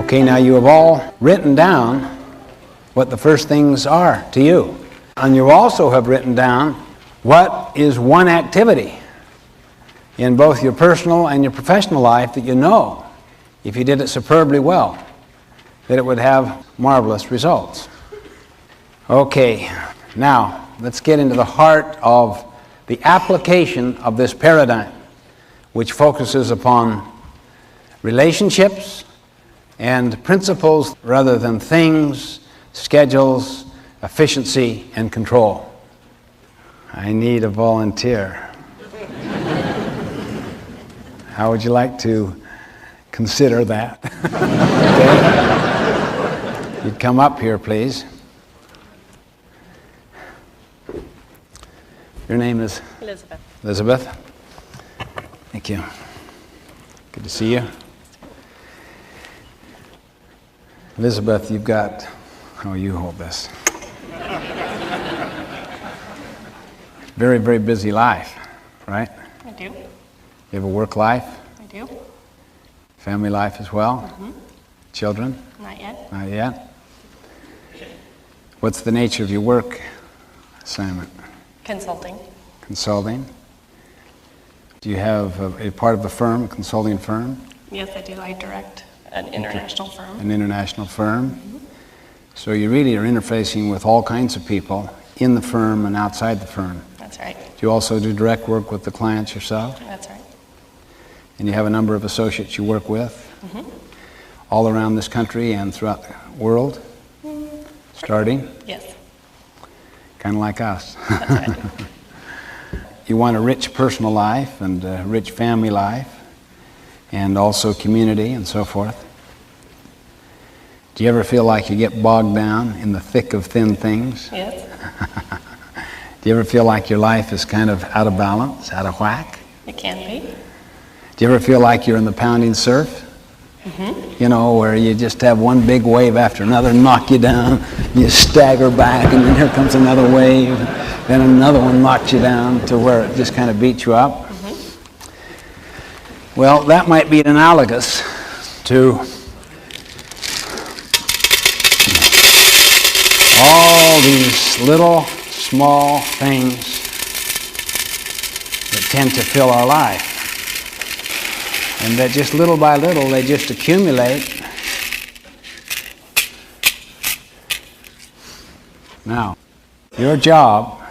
Okay, now you have all written down what the first things are to you. And you also have written down what is one activity in both your personal and your professional life that you know, if you did it superbly well, that it would have marvelous results. Okay, now let's get into the heart of the application of this paradigm, which focuses upon relationships and principles rather than things, schedules, efficiency, and control. I need a volunteer. How would you like to consider that? Okay. You'd come up here, please. Your name is? Elizabeth. Elizabeth. Thank you. Good to see you. Elizabeth, you've got, oh, you hold this. Very, very busy life, right? I do. You have a work life? I do. Family life as well? Mm-hmm. Children? Not yet. Not yet. What's the nature of your work assignment? Consulting. Consulting. Do you have a part of a firm, a consulting firm? Yes, I do. I direct an international firm. An international firm. Mm-hmm. So you really are interfacing with all kinds of people in the firm and outside the firm. That's right. Do you also do direct work with the clients yourself? That's right. And you have a number of associates you work with Mm-hmm. all around this country and throughout the world? Starting? Yes. Kind of like us. That's right. You want a rich personal life and a rich family life and also community and so forth. Do you ever feel like you get bogged down in the thick of thin things? Yes. Do you ever feel like your life is kind of out of balance, out of whack? It can be. Do you ever feel like you're in the pounding surf? Mm-hmm. You know, where you just have one big wave after another knock you down, you stagger back, and then here comes another wave, then another one knocks you down to where it just kind of beats you up? Mm-hmm. Well, that might be analogous to all these little, small things that tend to fill our life. And that just little by little, they just accumulate. Now, your job,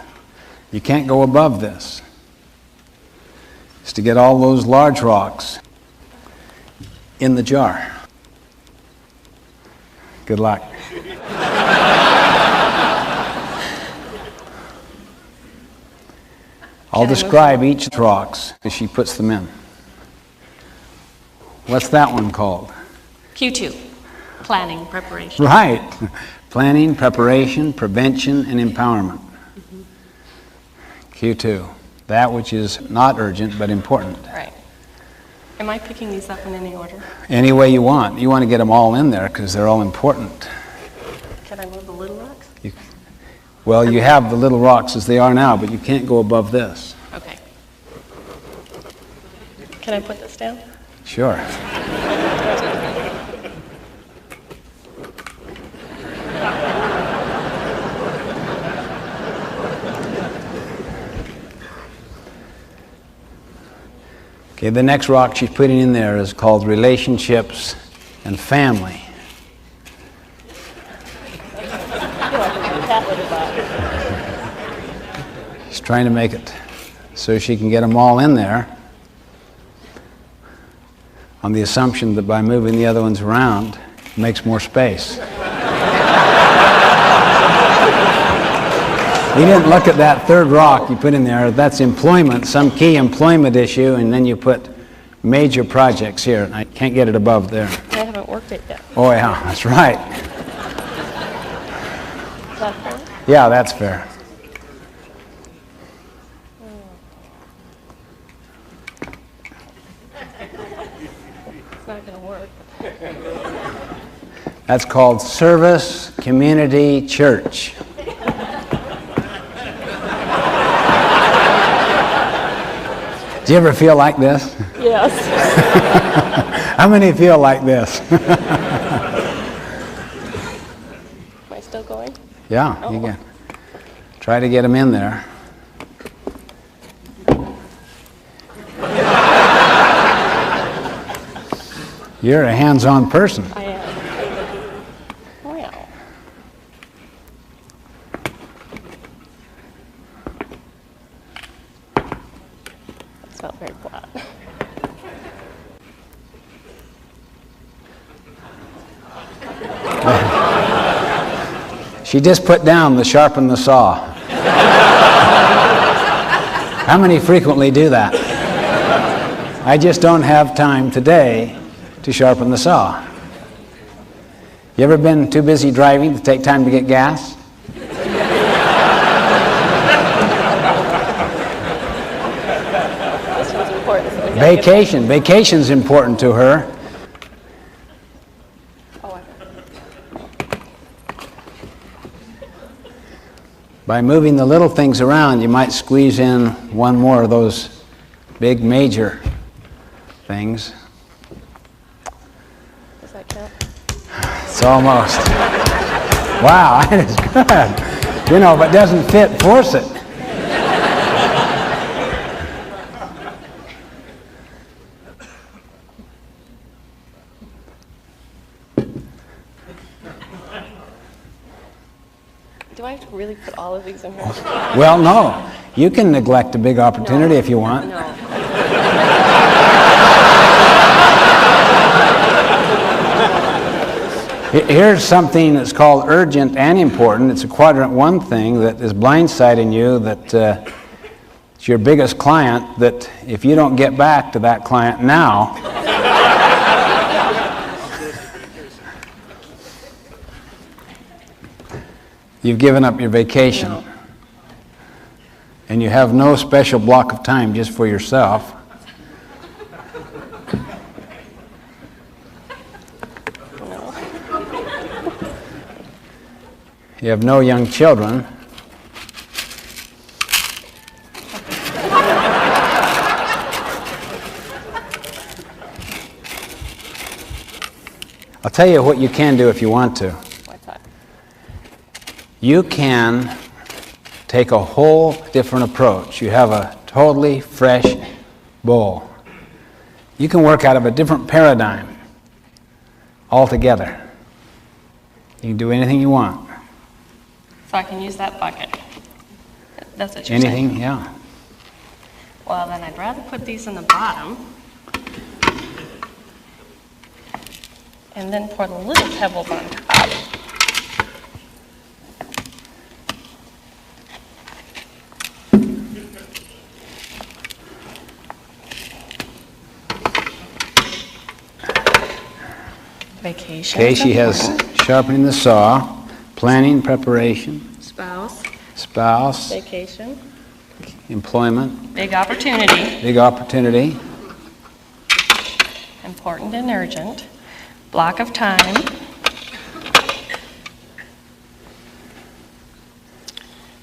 you can't go above this, is to get all those large rocks in the jar. Good luck. I'll describe each rocks as she puts them in. What's that one called? Q2. Planning, preparation. Right. Planning, preparation, prevention, and empowerment. Mm-hmm. Q2. That which is not urgent but important. Right. Am I picking these up in any order? Any way you want. You want to get them all in there because they're all important. Can I move the little rocks? Well, you have the little rocks as they are now, but you can't go above this. Okay. Can I put this down? Sure. Okay, the next rock she's putting in there is called relationships and family. She's trying to make it so she can get them all in there on the assumption that by moving the other ones around, it makes more space. You didn't look at that third rock you put in there. That's employment, some key employment issue, and then you put major projects here. And I can't get it above there. I haven't worked it yet. Oh yeah, that's right. Is that fair? Yeah, that's fair. It's not going to work. That's called service, community, church. Do you ever feel like this? Yes. How many feel like this? Yeah, you can try to get them in there. You're a hands-on person. I am. Well. That's not very flat. She just put down the sharpen the saw. How many frequently do that? I just don't have time today to sharpen the saw. You ever been too busy driving to take time to get gas? This one's important. So we gotta get Vacation. Vacation's important to her. Oh, I By moving the little things around, you might squeeze in one more of those big major things. Does that count? It's almost. Wow, that is good. You know, if it doesn't fit, force it. Do I have to really put all of these in here? Well, no. You can neglect a big opportunity if you want. No. Here's something that's called urgent and important. It's a quadrant 1 thing that is blindsiding you, that it's your biggest client, that if you don't get back to that client now, you've given up your vacation. No. And you have no special block of time just for yourself. You have no young children. I'll tell you what you can do if you want to. What's that? You can take a whole different approach. You have a totally fresh bowl. You can work out of a different paradigm altogether. You can do anything you want. So I can use that bucket. That's what you're saying? Anything, yeah. Well, then I'd rather put these in the bottom. And then pour the little pebbles on top. Vacation. Okay, she has sharpening the saw, planning, preparation, Spouse, spouse, vacation, employment, big opportunity, big opportunity, important and urgent, block of time,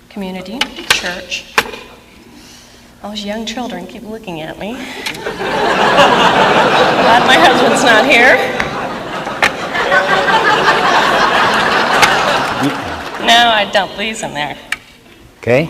community, church. Those young children keep looking at me. Glad my husband's not here. No, I dump these in there. okay?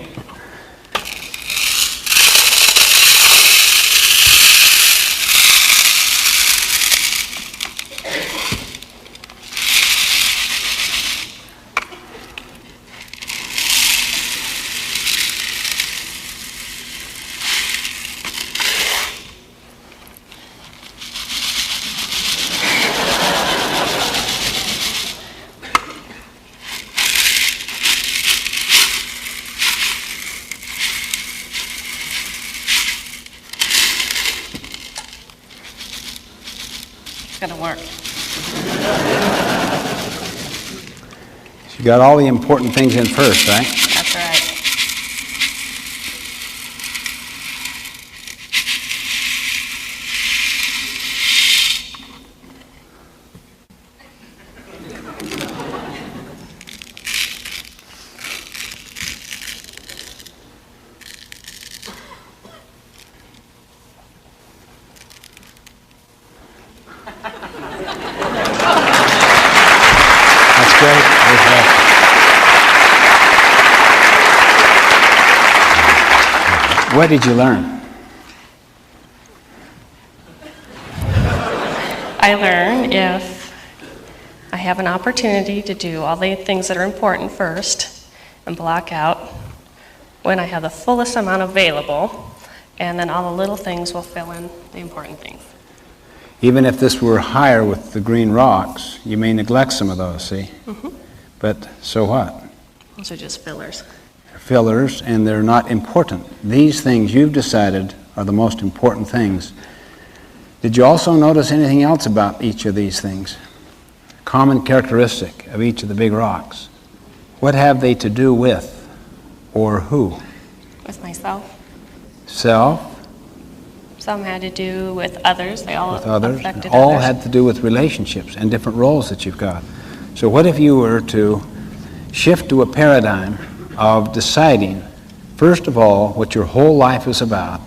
It's gonna work. You got all the important things in first, right? That's right. That's great. What did you learn? I learn if I have an opportunity to do all the things that are important first and block out when I have the fullest amount available, and then all the little things will fill in the important things. Even if this were higher with the green rocks, you may neglect some of those, see? Mm-hmm. But so what? Those are just fillers. They're fillers, and they're not important. These things you've decided are the most important things. Did you also notice anything else about each of these things? Common characteristic of each of the big rocks. What have they to do with, or who? With myself. Self. Some had to do with others. They all With others. affected All others. had to do with relationships and different roles that you've got. So what if you were to shift to a paradigm of deciding, first of all, what your whole life is about,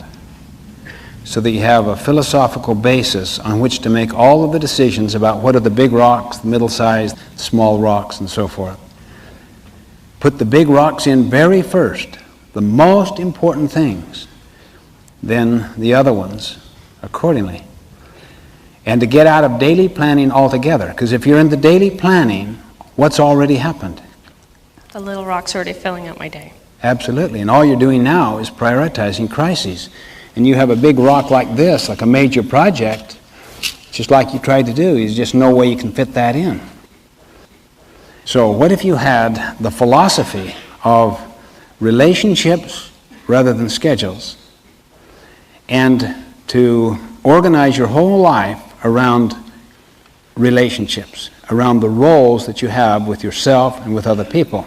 so that you have a philosophical basis on which to make all of the decisions about what are the big rocks, the middle-sized, small rocks, and so forth. Put the big rocks in very first, the most important things, then the other ones accordingly. And to get out of daily planning altogether, because if you're in the daily planning, what's already happened? The little rocks are already filling up my day. Absolutely, and all you're doing now is prioritizing crises. And you have a big rock like this, like a major project, just like you tried to do. There's just no way you can fit that in. So what if you had the philosophy of relationships rather than schedules, and to organize your whole life around relationships, around the roles that you have with yourself and with other people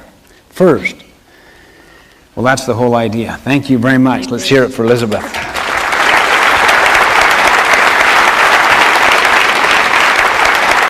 first? Well, that's the whole idea. Thank you very much. Let's hear it for Elizabeth.